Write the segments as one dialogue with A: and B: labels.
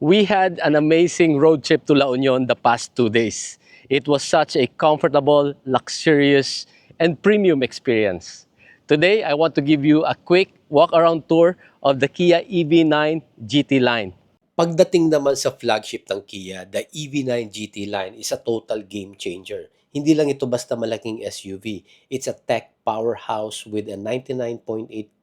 A: We had an amazing road trip to La Union the past 2 days. It was such a comfortable, luxurious, and premium experience. Today, I want to give you a quick walk-around tour of the Kia EV9 GT line.
B: Pagdating naman sa flagship ng Kia, the EV9 GT line is a total game changer. Hindi lang ito basta malaking SUV. It's a tech powerhouse with a 99.8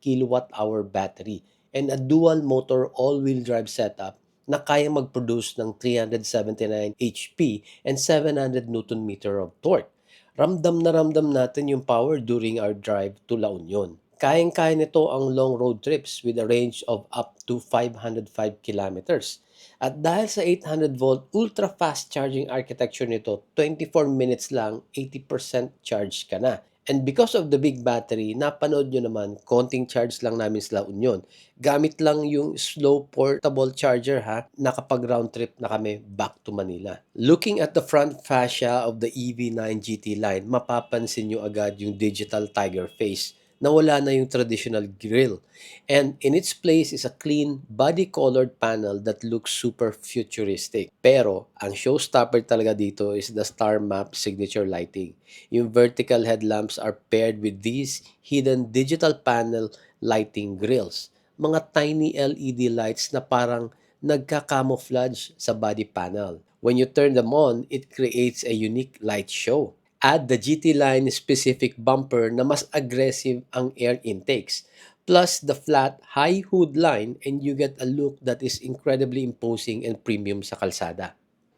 B: kilowatt-hour battery and a dual-motor all-wheel drive setup na kaya mag-produce ng 379 HP and 700 Nm of torque. Ramdam na ramdam natin yung power during our drive to La Union. Kayang-kaya nito ang long road trips with a range of up to 505 kilometers. At dahil sa 800-volt ultra-fast charging architecture nito, 24 minutes lang, 80% charge ka na. And because of the big battery, napanood nyo naman, konting charge lang namin sa La Union. Gamit lang yung slow portable charger nakapag round trip na kami back to Manila. Looking at the front fascia of the EV9 GT line, mapapansin nyo agad yung digital tiger face na wala na yung traditional grille. And in its place is a clean, body-colored panel that looks super futuristic. Pero, ang showstopper talaga dito is the Star Map signature lighting. Yung vertical headlamps are paired with these hidden digital panel lighting grills. Mga tiny LED lights na parang nagka-camouflage sa body panel. When you turn them on, it creates a unique light show. Add the GT line specific bumper na mas aggressive ang air intakes, plus the flat high hood line, and you get a look that is incredibly imposing and premium sa kalsada.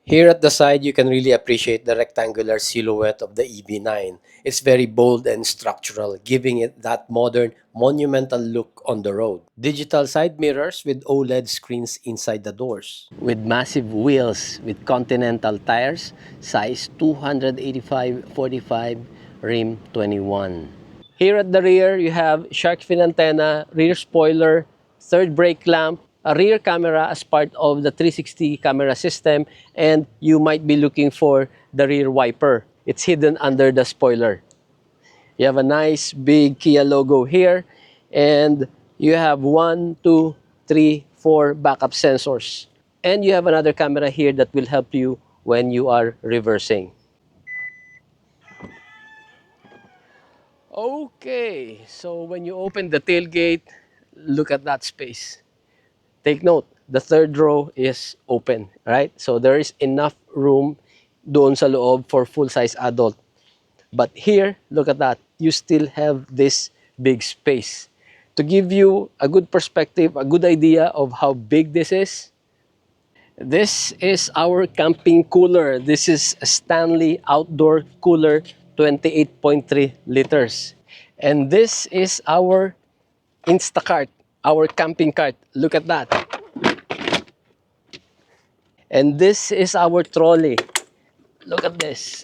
B: Here at the side, you can really appreciate the rectangular silhouette of the EV9. It's very bold and structural, giving it that modern, monumental look on the road. Digital side mirrors with OLED screens inside the doors.
A: With massive wheels with Continental tires, size 285/45, rim 21. Here at the rear, you have shark fin antenna, rear spoiler, third brake lamp, a rear camera as part of the 360 camera system, and you might be looking for the rear wiper. It's hidden under the spoiler. You have a nice big Kia logo here, and you have 1, 2, 3, 4 backup sensors. And you have another camera here that will help you when you are reversing. Okay, so when you open the tailgate, look at that space. Take note, the third row is open, right? So there is enough room doon sa loob for full-size adult. But here, look at that. You still have this big space. To give you a good perspective, a good idea of how big this is our camping cooler. This is a Stanley Outdoor Cooler, 28.3 liters. And this is our Instacart, our camping cart. Look at that. And this is our trolley. Look at this.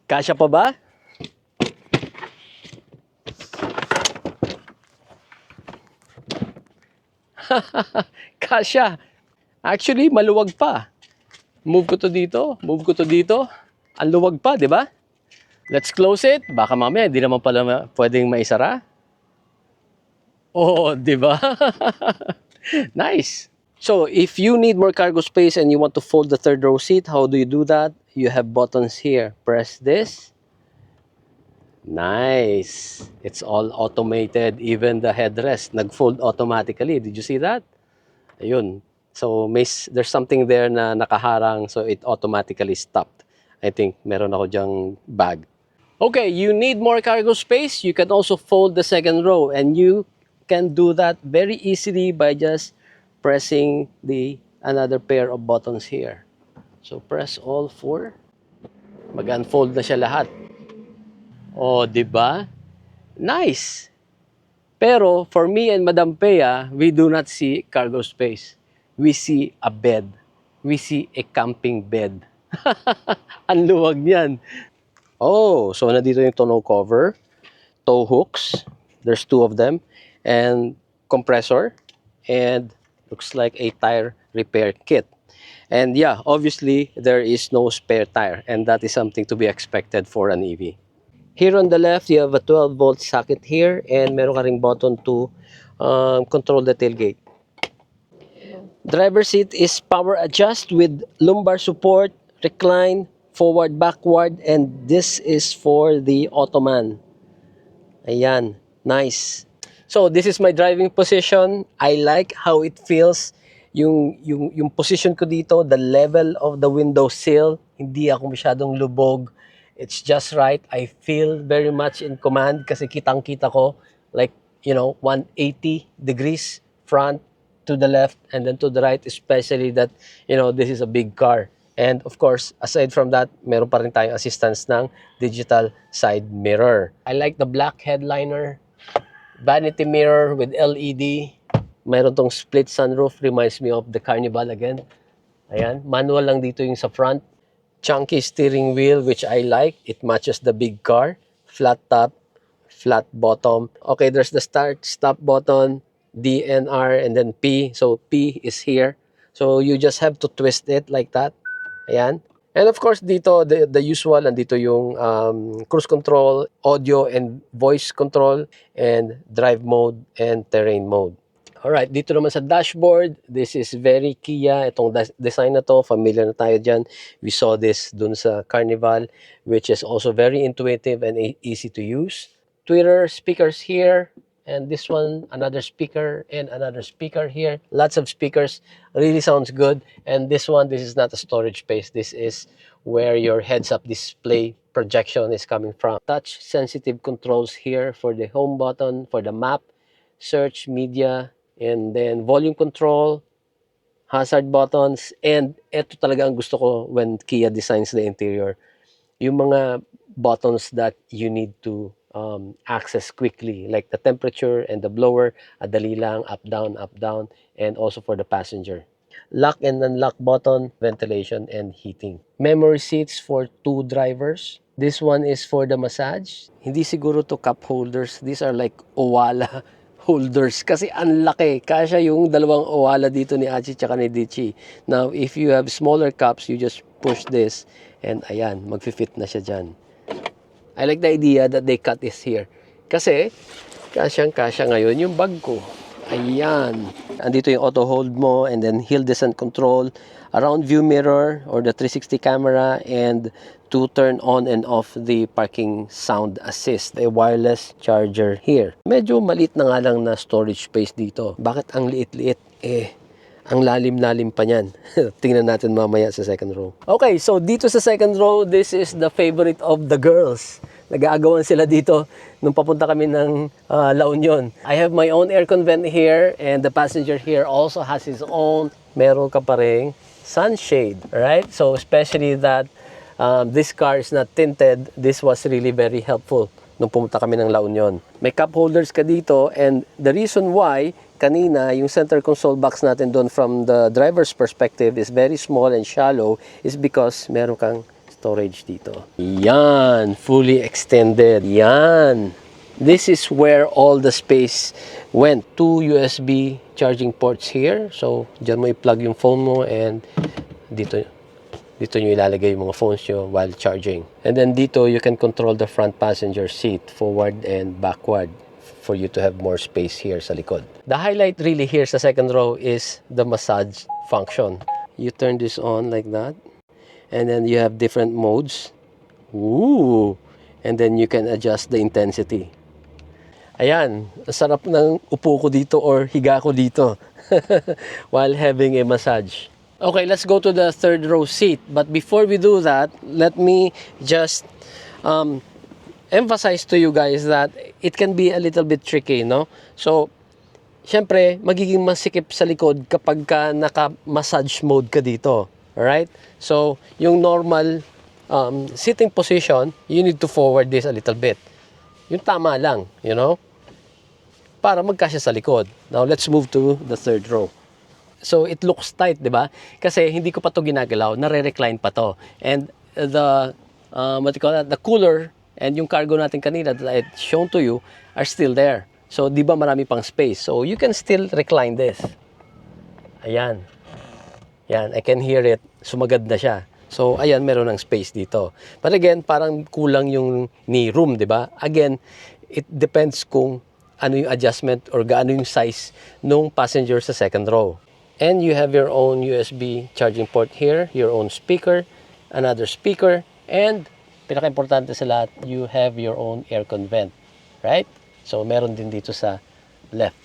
A: Kasya pa ba? Kasya. Actually, maluwag pa. Move ko to dito, move ko to dito. Ang luwag pa, di ba? Let's close it. Baka mamaya, di naman pala pwedeng maisara. Oh, di ba? Nice. So, if you need more cargo space and you want to fold the third row seat, how do you do that? You have buttons here. Press this. Nice. It's all automated. Even the headrest, nag-fold automatically. Did you see that? Ayun. So, there's something there na nakaharang, so it automatically stopped. I think meron ako dyang bag. Okay, you need more cargo space. You can also fold the second row, and you can do that very easily by just pressing another pair of buttons here. So, press all 4. Mag-unfold na siya lahat. Oh, di ba? Nice. Pero for me and Madam Pea, we do not see cargo space. We see a bed. We see a camping bed. Ang luwag niyan. Oh, so nandito yung tonneau cover, tow hooks. There's 2 of them, and compressor, and looks like a tire repair kit. And yeah, obviously there is no spare tire, and that is something to be expected for an EV. Here on the left, you have a 12-volt socket here, and meron ka ring button to control the tailgate. Driver seat is power adjust with lumbar support, recline, forward, backward, and this is for the Ottoman. Ayan, nice. So this is my driving position. I like how it feels. Yung position ko dito, the level of the window sill, hindi ako masyadong lubog. It's just right. I feel very much in command kasi kitang-kita ko like, 180 degrees front to the left and then to the right, especially that, this is a big car. And of course, aside from that, meron pa rin tayong assistance ng digital side mirror. I like the black headliner, vanity mirror with LED. Meron tong split sunroof, reminds me of the Carnival again. Ayan, manual lang dito yung sa front. Chunky steering wheel, which I like. It matches the big car. Flat top, flat bottom. Okay, there's the start, stop button, DNR, and then P. So P is here. So you just have to twist it like that. Ayan. And of course, dito, the usual, andito yung cruise control, audio and voice control, and drive mode and terrain mode. Alright, dito naman sa dashboard, this is very Kia. Itong design na to, familiar na tayo dyan. We saw this dun sa Carnival, which is also very intuitive and easy to use. Twitter speakers here, and this one, another speaker, and another speaker here. Lots of speakers, really sounds good. And this one, this is not a storage space. This is where your heads-up display projection is coming from. Touch-sensitive controls here for the home button, for the map, search, media, and then volume control, hazard buttons, and ito talaga ang gusto ko when Kia designs the interior. Yung mga buttons that you need to access quickly, like the temperature and the blower, dali lang, up, down, and also for the passenger. Lock and unlock button, ventilation, and heating. Memory seats for 2 drivers. This one is for the massage. Hindi siguro to cup holders. These are like Owala holders kasi ang laki. Kasya yung dalawang Owala dito ni Achi tsaka ni Dichi. Now, if you have smaller cups, you just push this and ayan, magfi-fit na siya dyan. I like the idea that they cut this here. Kasi, kasyang-kasya ngayon yung bag ko. Ayan. Andito yung auto hold mo and then hill descent control, around view mirror or the 360 camera, and to turn on and off the parking sound assist. A wireless charger here. Medyo maliit na nga lang na storage space dito. Bakit ang liit-liit? Ang lalim-lalim pa niyan. Tingnan natin mamaya sa second row. Okay, so dito sa second row, this is the favorite of the girls. Nag-aagawan sila dito nung papunta kami ng La Union. I have my own aircon vent here and the passenger here also has his own. Meron ka pa ring sunshade, right? So especially that this car is not tinted, this was really very helpful nung pumunta kami ng La Union. May cup holders ka dito and the reason why kanina yung center console box natin doon from the driver's perspective is very small and shallow is because meron kang storage dito. Yan, fully extended. Yan. This is where all the space went. 2 USB charging ports here. So, dyan mo i-plug yung phone mo and dito nyo ilalagay yung mga phones nyo while charging. And then dito, you can control the front passenger seat, forward and backward, for you to have more space here sa likod. The highlight really here sa second row is the massage function. You turn this on like that. And then you have different modes. Ooh! And then you can adjust the intensity. Ayan, sarap ng upo ko dito or higa ko dito while having a massage. Okay, let's go to the third row seat. But before we do that, let me just emphasize to you guys that it can be a little bit tricky, no? So, syempre, magiging masikip sa likod kapag ka naka-massage mode ka dito. Alright? So, yung normal sitting position, you need to forward this a little bit. Yung tama lang, you know? Para magkasya sa likod. Now, let's move to the third row. So, it looks tight, di ba? Kasi hindi ko pa to ginagalaw, nare-recline pa to. And the, what you call that, the cooler and yung cargo natin kanina that I had shown to you are still there. So, di ba marami pang space? So, you can still recline this. Ayan. Yan, I can hear it. Sumagad na siya. So, ayan, meron ng space dito. But again, parang kulang yung knee room, di ba? Again, it depends kung ano yung adjustment or gaano yung size nung passenger sa second row. And you have your own USB charging port here, your own speaker, another speaker, and pinaka-importante sa lahat, you have your own aircon vent, right? So meron din dito sa left.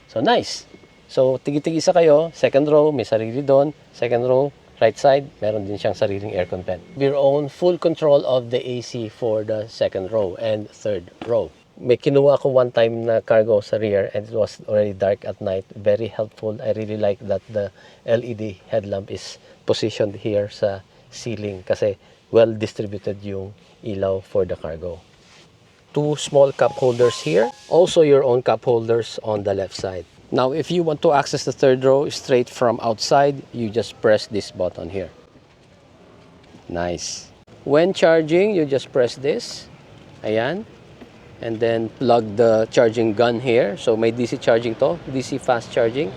A: So nice. So tigi-tigisa kayo, second row, may sarili doon, second row, right side, meron din siyang sariling aircon vent. Your own full control of the AC for the second row and third row. May kinuha ko one time na cargo sa rear and it was already dark at night. Very helpful. I really like that the LED headlamp is positioned here sa ceiling kasi well distributed yung ilaw for the cargo. Two small cup holders here. Also your own cup holders on the left side. Now if you want to access the third row straight from outside, you just press this button here. Nice. When charging, you just press this. Ayan. And then plug the charging gun here. So may DC charging to, DC fast charging.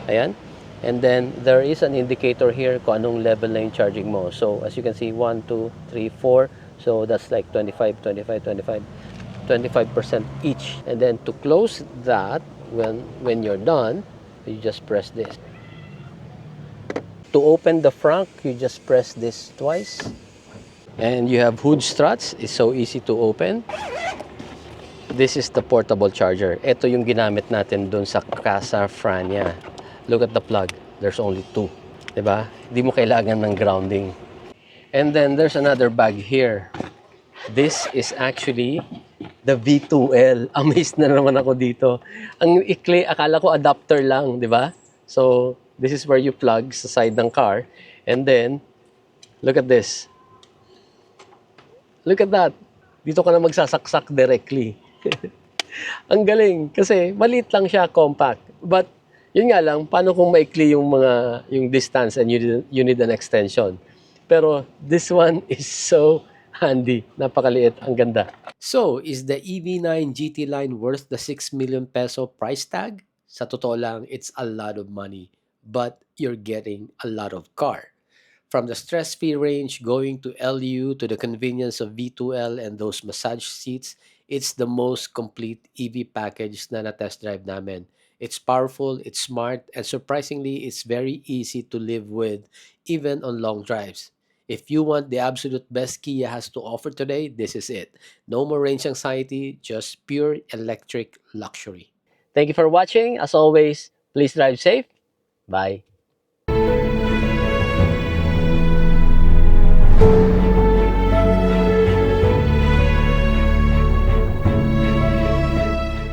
A: Ayan. And then there is an indicator here kung anong level na yung charging mo. So as you can see, 1, 2, 3, 4. So that's like 25% each. And then to close that, when you're done, you just press this. To open the front, you just press this twice. And you have hood struts. It's so easy to open. This is the portable charger. Ito yung ginamit natin dun sa Casa Frania. Look at the plug. There's only 2. Diba? Hindi mo kailangan ng grounding. And then there's another bag here. This is actually the V2L. Amazed na naman ako dito. Ang ikli, akala ko adapter lang, di ba? So, this is where you plug sa side ng car. And then, look at this. Look at that. Dito ka na magsasaksak directly. Ang galing. Kasi, maliit lang siya, compact. But, yun nga lang, paano kung maikli yung distance and you need an extension. Pero, this one is so handy. Napakaliit. Ang ganda.
B: So, is the EV9 GT line worth the 6 million peso price tag? Sa totoo lang, it's a lot of money, but you're getting a lot of car. From the stress-free range going to LU to the convenience of V2L and those massage seats, it's the most complete EV package na na-test drive namin. It's powerful, it's smart, and surprisingly, it's very easy to live with even on long drives. If you want the absolute best Kia has to offer today, this is it. No more range anxiety, just pure electric luxury.
A: Thank you for watching. As always, please drive safe. Bye.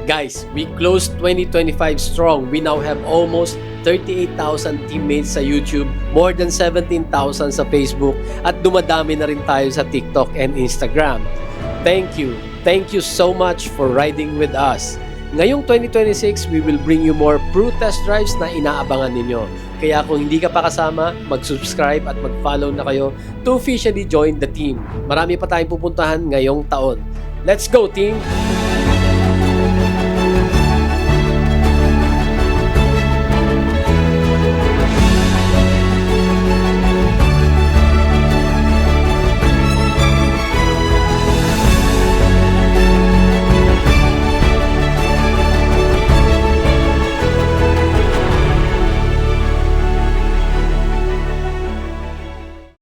B: Guys, we closed 2025 strong. We now have almost 38,000 teammates sa YouTube, more than 17,000 sa Facebook, at dumadami na rin tayo sa TikTok and Instagram. Thank you. Thank you so much for riding with us. Ngayong 2026, we will bring you more Pru test drives na inaabangan ninyo. Kaya kung hindi ka pa kasama, mag-subscribe at mag-follow na kayo to officially join the team. Marami pa tayong pupuntahan ngayong taon. Let's go, team!